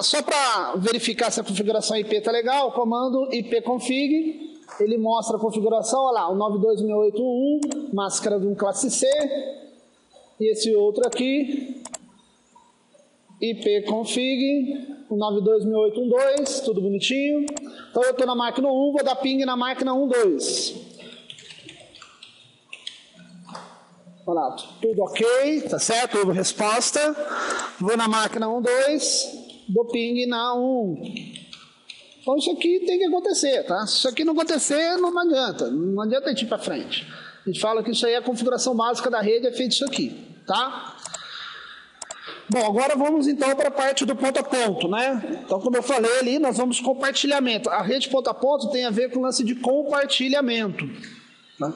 Só para verificar se a configuração IP está legal, o comando ipconfig, ele mostra a configuração, olha lá, o 92.681, máscara de um classe C, e esse outro aqui, ipconfig, o 92.681.2, tudo bonitinho. Então eu estou na máquina 1, vou dar ping na máquina 1.2. Olha lá, tudo ok, tá certo? Houve resposta. Vou na máquina 1.2, dou ping na 1. Então isso aqui tem que acontecer, tá? Se isso aqui não acontecer, não adianta. Não adianta a gente ir para frente. A gente fala que isso aí é a configuração básica da rede, é feito isso aqui, tá? Bom, agora vamos então para a parte do ponto a ponto, né? Então, como eu falei ali, nós vamos compartilhamento. A rede ponto a ponto tem a ver com o lance de compartilhamento, né?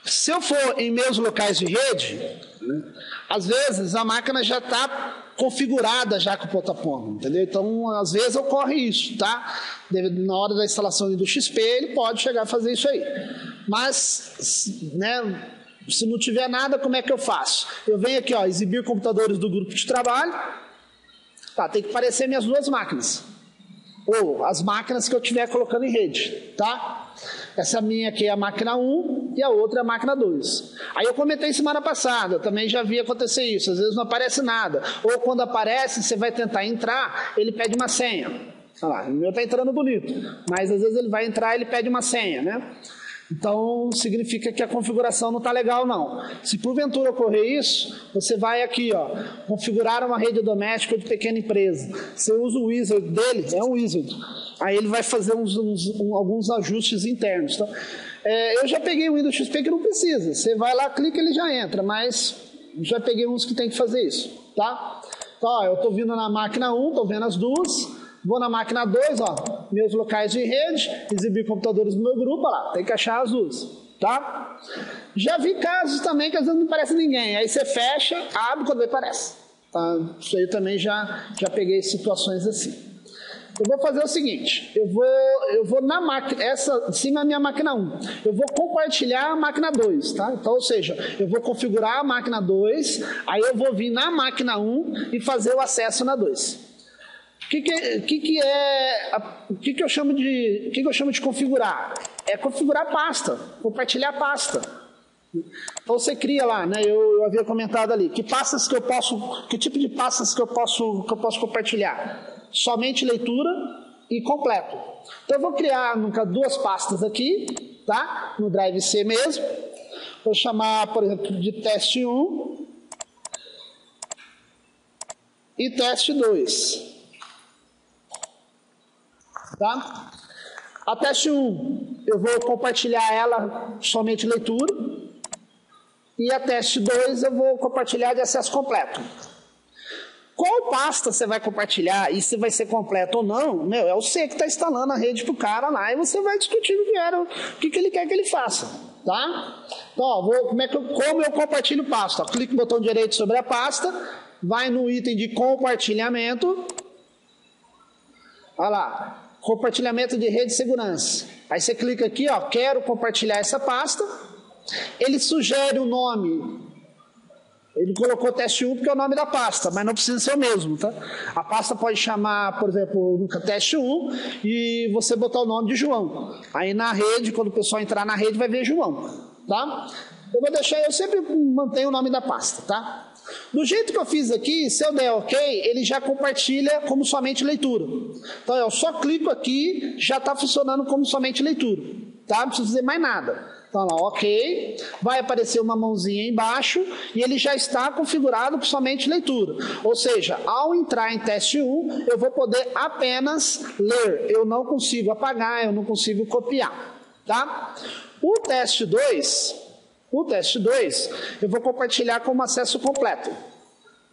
Se eu for em meus locais de rede, né, às vezes a máquina já está configurada já com ponto a ponto, entendeu? Então, às vezes ocorre isso, tá? Na hora da instalação do XP, ele pode chegar a fazer isso aí. Mas, né, se não tiver nada, como é que eu faço? Eu venho aqui, ó, exibir computadores do grupo de trabalho. Tá, tem que aparecer minhas duas máquinas. Ou as máquinas que eu estiver colocando em rede, tá? Essa minha aqui é a máquina 1 e a outra é a máquina 2. Aí eu comentei semana passada, eu também já vi acontecer isso. Às vezes não aparece nada. Ou quando aparece, você vai tentar entrar, ele pede uma senha. Olha lá, o meu está entrando bonito. Mas às vezes ele vai entrar e ele pede uma senha, né? Então, significa que a configuração não está legal, não. Se porventura ocorrer isso, você vai aqui, ó, configurar uma rede doméstica de pequena empresa. Você usa o wizard dele, é um wizard. Aí ele vai fazer alguns ajustes internos, tá? Eu já peguei o Windows XP que não precisa. Você vai lá, clica e ele já entra, mas já peguei uns que tem que fazer isso, tá? Então, ó, eu estou vindo na máquina 1, estou vendo as duas. Vou na máquina 2, ó, meus locais de rede, exibir computadores no meu grupo, ó lá, tem que achar as duas, tá? Já vi casos também que às vezes não aparece ninguém, aí você fecha, abre quando aparece, tá? Isso aí eu também já peguei situações assim. Eu vou fazer o seguinte, eu vou na máquina, essa sim é a minha máquina 1, eu vou compartilhar a máquina 2, tá? Então, ou seja, eu vou configurar a máquina 2, aí eu vou vir na máquina 1 e fazer o acesso na 2. O que eu chamo de configurar? É configurar a pasta, compartilhar a pasta. Então você cria lá, né? Eu havia comentado ali, que tipo de pastas que eu posso compartilhar? Somente leitura e completo. Então eu vou criar duas pastas aqui, tá? No Drive C mesmo. Vou chamar, por exemplo, de teste 1 e teste 2. Tá? A teste 1, eu vou compartilhar ela somente leitura. E a teste 2, eu vou compartilhar de acesso completo. Qual pasta você vai compartilhar e se vai ser completo ou não, é você que está instalando a rede para o cara lá e você vai discutir o que ele quer que ele faça. Tá? Então, ó, como eu compartilho pasta? Ó, clique no botão direito sobre a pasta, vai no item de compartilhamento. Olha lá. Compartilhamento de rede de segurança. Aí você clica aqui, ó, quero compartilhar essa pasta. Ele sugere o nome. Ele colocou teste 1 porque é o nome da pasta, mas não precisa ser o mesmo, tá? A pasta pode chamar, por exemplo, teste 1 e você botar o nome de João. Aí na rede, quando o pessoal entrar na rede, vai ver João, tá? Eu sempre mantenho o nome da pasta, tá? Do jeito que eu fiz aqui, se eu der OK, ele já compartilha como somente leitura. Então eu só clico aqui, já está funcionando como somente leitura, tá? Não preciso fazer mais nada. Então lá, OK, vai aparecer uma mãozinha embaixo e ele já está configurado para somente leitura. Ou seja, ao entrar em teste 1, eu vou poder apenas ler. Eu não consigo apagar, eu não consigo copiar, tá? O teste 2, eu vou compartilhar como acesso completo.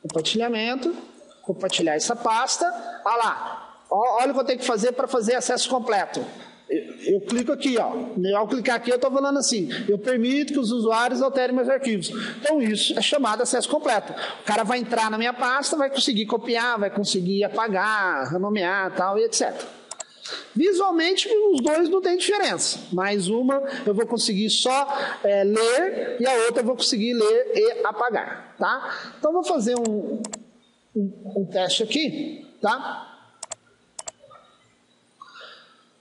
Compartilhamento, compartilhar essa pasta. Olha lá, olha o que eu tenho que fazer para fazer acesso completo. Eu clico aqui, ó. Ao clicar aqui, eu estou falando assim: eu permito que os usuários alterem meus arquivos. Então, isso é chamado acesso completo. O cara vai entrar na minha pasta, vai conseguir copiar, vai conseguir apagar, renomear, tal, e etc. Visualmente, os dois não tem diferença. Mas uma eu vou conseguir só ler e a outra eu vou conseguir ler e apagar, tá? Então, vou fazer um teste aqui, tá?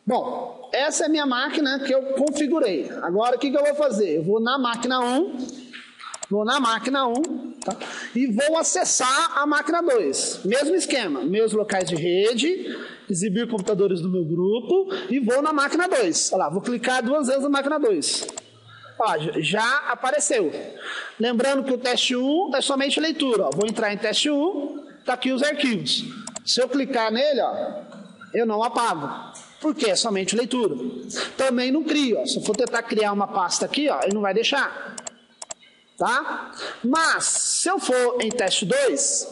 Bom, essa é a minha máquina que eu configurei. Agora, o que eu vou fazer? Eu vou na máquina 1, tá? E vou acessar a máquina 2. Mesmo esquema, meus locais de rede, exibir computadores do meu grupo e vou na máquina 2. Olha lá, vou clicar 2 vezes na máquina 2. Ó, já apareceu. Lembrando que o teste 1 é somente leitura. Ó. Vou entrar em teste 1, tá aqui os arquivos. Se eu clicar nele, ó, eu não apago. Porque é somente leitura. Também não crio. Ó. Se eu for tentar criar uma pasta aqui, ó, ele não vai deixar. Tá? Mas, se eu for em teste 2,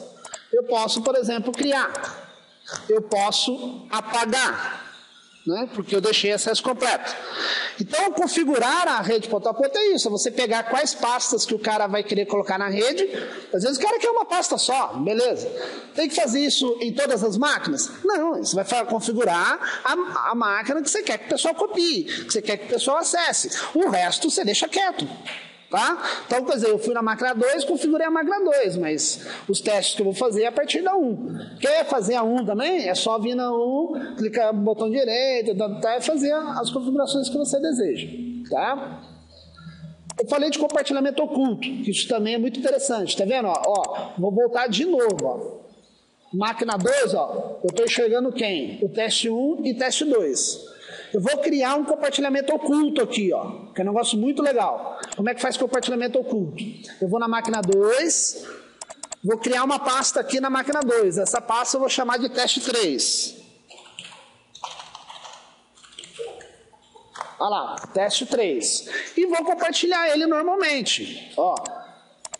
eu posso, por exemplo, criar. Eu posso apagar. Né? Porque eu deixei acesso completo. Então, configurar a rede ponto a ponto é isso. É você pegar quais pastas que o cara vai querer colocar na rede. Às vezes o cara quer uma pasta só, beleza. Tem que fazer isso em todas as máquinas? Não, você vai configurar a máquina que você quer que o pessoal copie, que você quer que o pessoal acesse. O resto você deixa quieto. Tá? Então, quer dizer, eu fui na máquina 2, configurei a máquina 2, mas os testes que eu vou fazer é a partir da 1. Quer fazer a 1 também? É só vir na 1, clicar no botão direito, e fazer as configurações que você deseja. Tá? Eu falei de compartilhamento oculto, que isso também é muito interessante. Tá vendo? Ó, vou voltar de novo. Ó. Máquina 2, ó, eu estou enxergando quem? O teste 1 e teste 2. Eu vou criar um compartilhamento oculto aqui, ó, que é um negócio muito legal. Como é que faz compartilhamento oculto? Eu vou na máquina 2, vou criar uma pasta aqui na máquina 2. Essa pasta eu vou chamar de teste 3. Olha lá, teste 3. E vou compartilhar ele normalmente. Ó,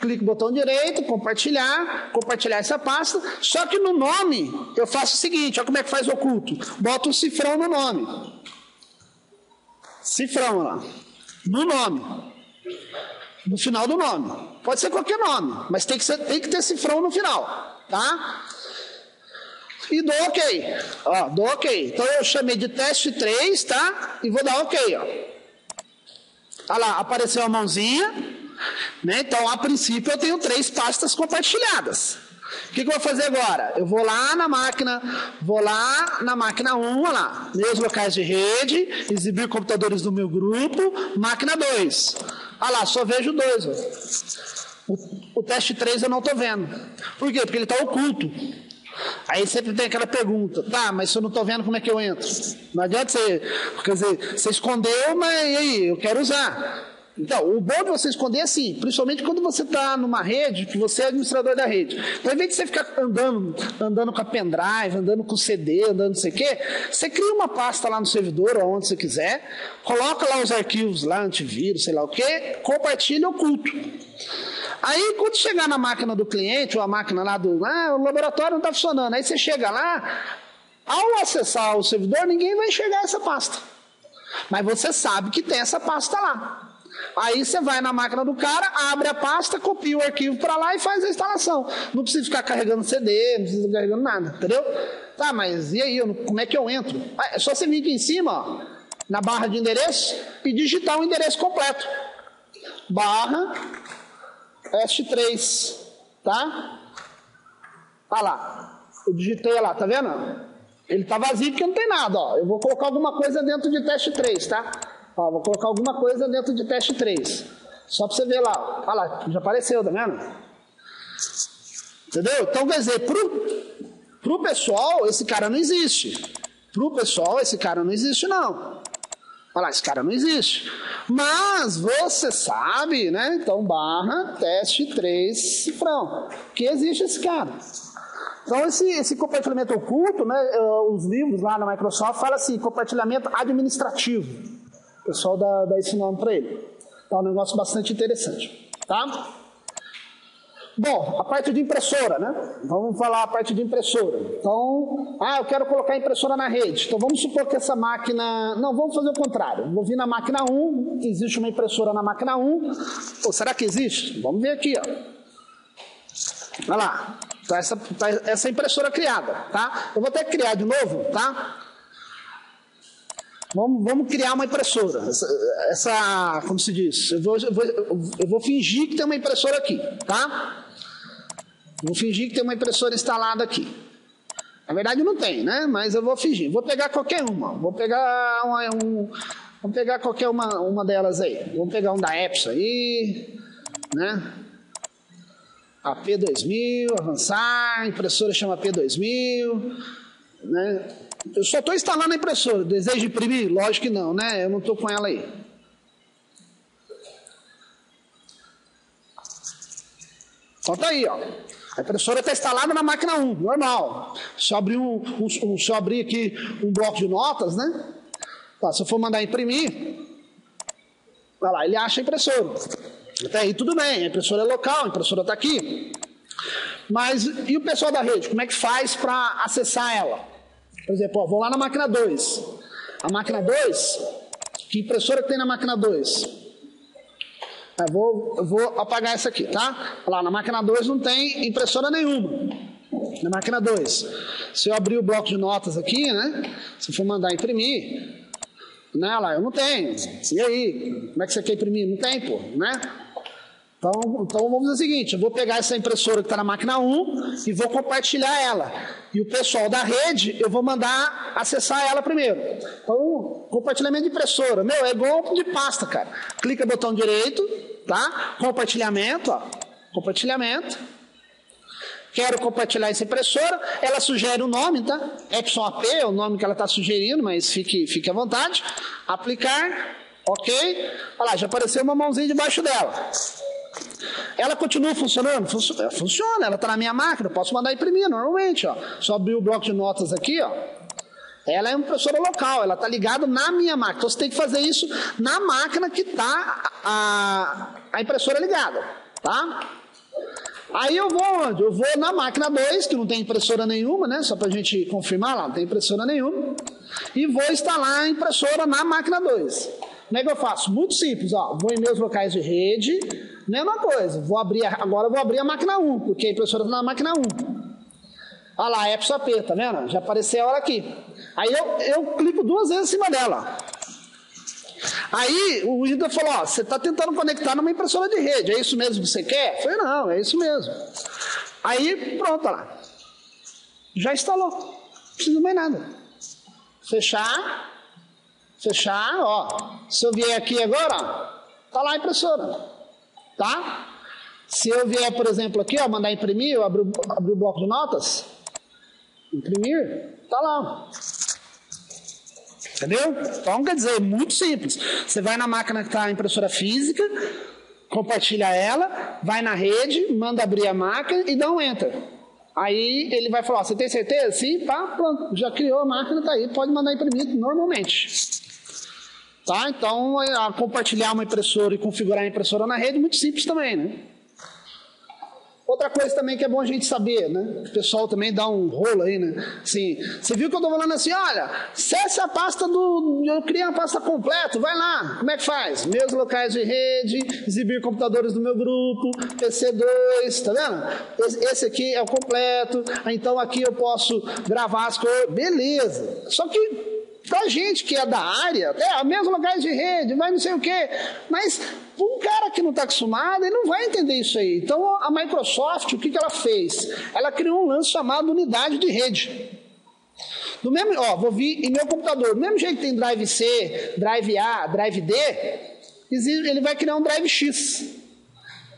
clico no botão direito, compartilhar essa pasta. Só que no nome eu faço o seguinte, olha como é que faz oculto. Boto um cifrão no nome. Cifrão lá, no nome, no final do nome. Pode ser qualquer nome, mas tem que ter cifrão no final, tá? E dou ok, ó, dou ok. Então eu chamei de teste 3, tá? E vou dar ok, ó. Olha lá, apareceu a mãozinha, né? Então a princípio eu tenho 3 pastas compartilhadas. O que eu vou fazer agora? Eu vou lá na máquina 1, olha lá, meus locais de rede, exibir computadores do meu grupo, máquina 2. Olha lá, só vejo 2. O teste 3 eu não estou vendo. Por quê? Porque ele está oculto. Aí sempre tem aquela pergunta, tá, mas se eu não estou vendo, como é que eu entro? Não adianta você, quer dizer, você escondeu, mas e aí, eu quero usar. Então, o bom de você esconder é assim, principalmente quando você está numa rede, que você é administrador da rede. Então, ao invés de você ficar andando com a pendrive, andando com o CD, andando não sei o quê, você cria uma pasta lá no servidor, ou onde você quiser, coloca lá os arquivos, lá, antivírus, sei lá o quê, compartilha oculto. Aí, quando chegar na máquina do cliente, ou a máquina lá o laboratório não está funcionando, aí você chega lá, ao acessar o servidor, ninguém vai enxergar essa pasta. Mas você sabe que tem essa pasta lá. Aí você vai na máquina do cara, abre a pasta, copia o arquivo para lá e faz a instalação. Não precisa ficar carregando CD, não precisa ficar carregando nada, entendeu? Tá, mas e aí, como é que eu entro? É só você vir aqui em cima, ó, na barra de endereço e digitar o endereço completo. Barra teste3, tá? Olha lá, eu digitei lá, tá vendo? Ele tá vazio porque não tem nada, ó. Eu vou colocar alguma coisa dentro de teste 3, tá? Ó, vou colocar alguma coisa dentro de teste 3. Só para você ver lá. Olha lá, já apareceu, tá vendo? Entendeu? Então, quer dizer, pro pessoal, esse cara não existe. Pro pessoal, esse cara não existe, não. Olha lá, esse cara não existe. Mas você sabe, né? Então, barra teste 3 cifrão. Que existe esse cara. Então, esse compartilhamento oculto, né? Os livros lá na Microsoft falam assim, compartilhamento administrativo. O pessoal dá esse nome para ele. Então, é um negócio bastante interessante. Tá? Bom, a parte de impressora, né? Vamos falar a parte de impressora. Então, eu quero colocar a impressora na rede. Então, vamos supor que essa máquina... Não, vamos fazer o contrário. Vou vir na máquina 1, existe uma impressora na máquina 1. Pô, será que existe? Vamos ver aqui, ó. Olha lá. Tá essa impressora criada, tá? Eu vou até criar de novo, tá? Vamos criar uma impressora. Como se diz? Eu vou fingir que tem uma impressora aqui, tá? Vou fingir que tem uma impressora instalada aqui. Na verdade não tem, né? Mas eu vou fingir. Vou pegar qualquer uma. Vou pegar vamos pegar qualquer uma delas aí. Vamos pegar um da Epson aí, né? A P2000, avançar. A impressora chama P2000, né? Eu só estou instalando a impressora. Desejo imprimir? Lógico que não, né? Eu não estou com ela aí. Então tá aí, ó. A impressora está instalada na máquina 1, normal. Se eu abrir, se eu abrir aqui um bloco de notas, né? Tá, se eu for mandar imprimir, olha lá, ele acha a impressora. Até aí tudo bem, a impressora é local, a impressora está aqui. Mas e o pessoal da rede, como é que faz para acessar ela? Por exemplo, ó, vou lá na máquina 2. A máquina 2, que impressora que tem na máquina 2? Eu vou apagar essa aqui, tá? Lá na máquina 2 não tem impressora nenhuma. Na máquina 2. Se eu abrir o bloco de notas aqui, né? Se eu for mandar imprimir, né? Lá, eu não tenho. E aí? Como é que você quer imprimir? Não tem, pô, né? Então vamos fazer o seguinte, eu vou pegar essa impressora que está na máquina 1 e vou compartilhar ela. E o pessoal da rede, eu vou mandar acessar ela primeiro. Então, compartilhamento de impressora. Meu, é igual de pasta, cara. Clica no botão direito, tá? Compartilhamento, ó. Compartilhamento. Quero compartilhar essa impressora. Ela sugere o nome, tá? Epson AP é o nome que ela está sugerindo, mas fique à vontade. Aplicar. Ok. Olha lá, já apareceu uma mãozinha debaixo dela. Ela continua funcionando? Funciona, ela está na minha máquina, eu posso mandar imprimir normalmente, ó. Só abrir o bloco de notas aqui, ó. Ela é uma impressora local, ela está ligada na minha máquina. Então você tem que fazer isso na máquina que está a impressora ligada, tá? Aí eu vou onde? Eu vou na máquina 2, que não tem impressora nenhuma, né? Só para a gente confirmar lá, não tem impressora nenhuma. E vou instalar a impressora na máquina 2. Como é que eu faço? Muito simples, ó. Vou em meus locais de rede, mesma coisa. Agora eu vou abrir a máquina 1, porque a impressora está na máquina 1. Olha lá, Epson AP, tá vendo? Já apareceu ela aqui. Aí eu clico 2 vezes em cima dela. Aí o Windows falou, ó, você está tentando conectar numa impressora de rede, é isso mesmo que você quer? Eu falei, não, é isso mesmo. Aí, pronto, olha lá. Já instalou. Não precisa mais nada. Fechar, ó. Se eu vier aqui agora, ó, tá lá a impressora. Tá? Se eu vier, por exemplo, aqui, ó, mandar imprimir, eu abro o bloco de notas, imprimir, tá lá. Entendeu? Então, quer dizer, muito simples. Você vai na máquina que está a impressora física, compartilha ela, vai na rede, manda abrir a máquina e dá um Enter. Aí ele vai falar, ó, você tem certeza? Sim, pá, pronto, já criou a máquina, tá aí, pode mandar imprimir normalmente. Tá? Então, compartilhar uma impressora e configurar a impressora na rede, muito simples também, né? Outra coisa também que é bom a gente saber, né? O pessoal também dá um rolo aí, né? Assim, você viu que eu estou falando assim, olha, acesse a pasta eu criei uma pasta completa, vai lá, como é que faz? Meus locais de rede, exibir computadores do meu grupo, PC2, tá vendo? Esse aqui é o completo, então aqui eu posso gravar as coisas, beleza. Só que pra gente que é da área, mesmo locais de rede, vai não sei o quê, mas um cara que não está acostumado, ele não vai entender isso aí. Então a Microsoft, o que ela fez? Ela criou um lance chamado unidade de rede. Do mesmo, ó, vou vir em meu computador, do mesmo jeito que tem Drive C, Drive A, Drive D, ele vai criar um Drive X.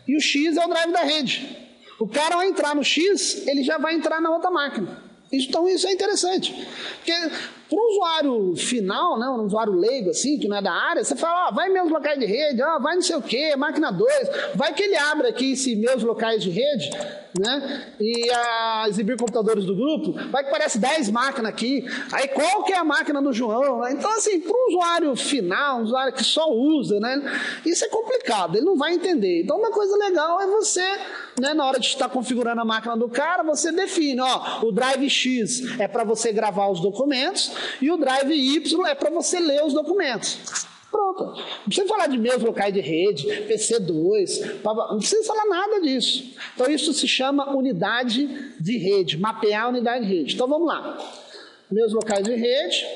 E o X é o drive da rede. O cara, ao entrar no X, ele já vai entrar na outra máquina. Então isso é interessante. Porque para um usuário final, né, um usuário leigo assim, que não é da área, você fala, vai em meus locais de rede, vai não sei o que, máquina 2, vai que ele abre aqui esse meus locais de rede, né, e exibir computadores do grupo, vai que parece 10 máquinas aqui, aí qual que é a máquina do João? Então assim, para um usuário final, um usuário que só usa, né, isso é complicado, ele não vai entender. Então uma coisa legal é você, né, na hora de estar configurando a máquina do cara, você define, ó, o Drive X é para você gravar os documentos e o Drive Y é para você ler os documentos. Pronto. Não precisa falar de meus locais de rede, PC2, não precisa falar nada disso. Então isso se chama unidade de rede, mapear a unidade de rede. Então vamos lá. Meus locais de rede.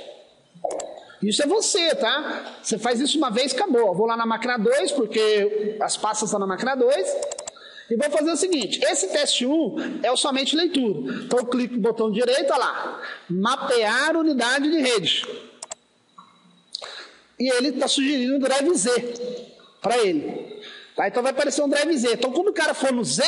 Isso é você, tá? Você faz isso uma vez, acabou. Eu vou lá na máquina 2, porque as pastas estão na máquina 2. E vou fazer o seguinte, esse teste 1 é somente leitura. Então eu clico no botão direito, olha lá, mapear unidade de rede. E ele está sugerindo um drive Z para ele. Tá? Então vai aparecer um drive Z. Então quando o cara for no Z,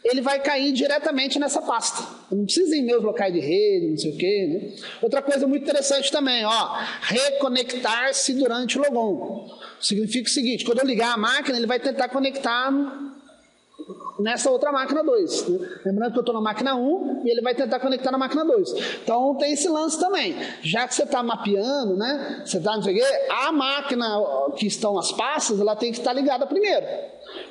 ele vai cair diretamente nessa pasta. Não precisa ir em meus locais de rede, não sei o quê. Né? Outra coisa muito interessante também, ó, reconectar-se durante o logon. Significa o seguinte, quando eu ligar a máquina, ele vai tentar conectar nessa outra máquina 2. Né? Lembrando que eu estou na máquina 1 e ele vai tentar conectar na máquina 2. Então tem esse lance também. Já que você está mapeando, né? Você está não sei o quê, a máquina que estão as pastas, ela tem que estar ligada primeiro.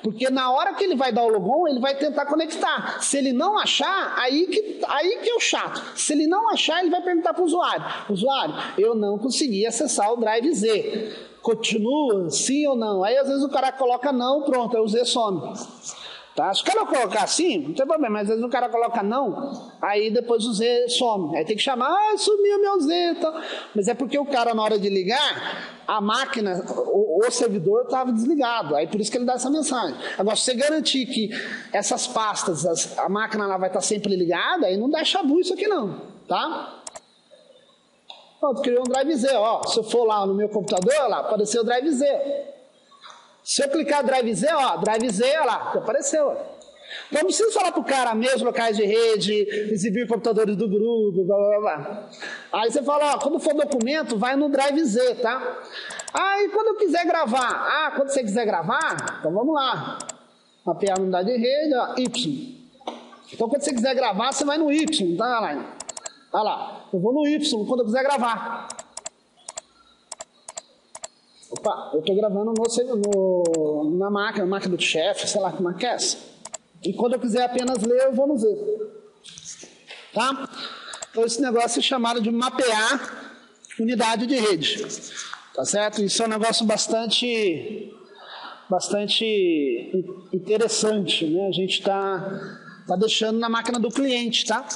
Porque na hora que ele vai dar o logon, ele vai tentar conectar. Se ele não achar, aí que é o chato. Se ele não achar, ele vai perguntar para o usuário. Usuário, eu não consegui acessar o drive Z. Continua, sim ou não? Aí às vezes o cara coloca não, pronto, aí o Z some. Tá? Se o cara colocar assim, não tem problema, mas às vezes o cara coloca não, aí depois o Z some. Aí tem que chamar, sumiu meu Z. Tá? Mas é porque o cara, na hora de ligar, a máquina, o servidor estava desligado. Aí por isso que ele dá essa mensagem. Agora, se você garantir que essas pastas, a máquina ela vai estar sempre ligada, aí não dá chabu isso aqui não. Tá? Pronto, criou um drive Z. Ó, se eu for lá no meu computador, lá, apareceu o drive Z. Se eu clicar Drive Z, ó, Drive Z, olha lá, apareceu. Então não preciso falar para o cara, meus locais de rede, exibir computadores do grupo, blá, blá, blá. Aí você fala, ó, quando for documento, vai no Drive Z, tá? Aí quando eu quiser gravar, quando você quiser gravar, então vamos lá. Mapear a unidade de rede, ó, Y. Então quando você quiser gravar, você vai no Y, tá? Olha lá, eu vou no Y quando eu quiser gravar. Opa, eu estou gravando na máquina do chefe, sei lá como é que é essa. E quando eu quiser apenas ler, eu vou no Z. Tá? Então esse negócio é chamado de mapear unidade de rede. Tá certo? Isso é um negócio bastante interessante, né? A gente tá deixando na máquina do cliente, tá?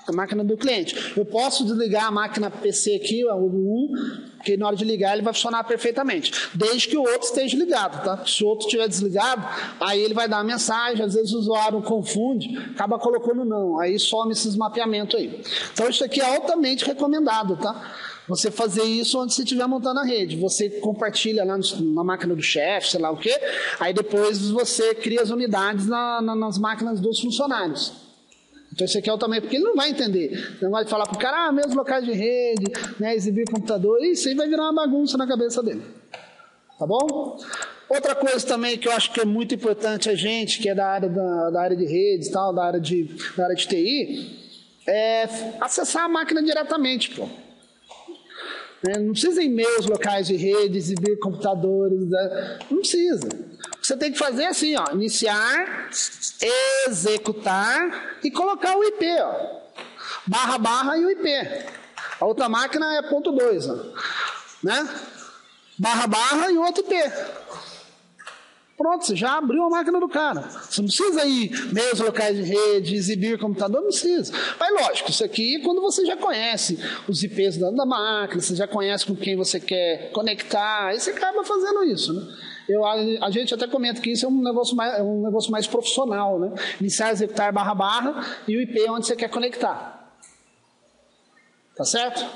A máquina do cliente. Eu posso desligar a máquina PC aqui, o 1, porque na hora de ligar ele vai funcionar perfeitamente, desde que o outro esteja ligado, tá? Se o outro estiver desligado, aí ele vai dar uma mensagem, às vezes o usuário confunde, acaba colocando não, aí some esses mapeamentos aí. Então isso aqui é altamente recomendado, tá? Você fazer isso onde você estiver montando a rede. Você compartilha lá na máquina do chefe, sei lá o quê, aí depois você cria as unidades nas máquinas dos funcionários. Então isso aqui é o tamanho, porque ele não vai entender. Não vai falar para o cara, mesmo locais de rede, né, exibir computador, isso aí vai virar uma bagunça na cabeça dele. Tá bom? Outra coisa também que eu acho que é muito importante a gente, que é da área de redes, tal, da área de TI, é acessar a máquina diretamente, pô. Não precisa ir em meus locais de rede, exibir computadores, né? Não precisa. O que você tem que fazer é assim, ó, iniciar, executar e colocar o IP, ó, // e o IP. A outra máquina é .2, ó, né? // e outro IP. Pronto, você já abriu a máquina do cara. Você não precisa ir meus locais de rede, exibir computador, não precisa. Mas lógico, isso aqui é quando você já conhece os IPs da máquina, você já conhece com quem você quer conectar, aí você acaba fazendo isso, né? A gente até comenta que isso é um negócio mais profissional, né? Iniciar, executar // e o IP onde você quer conectar. Tá certo?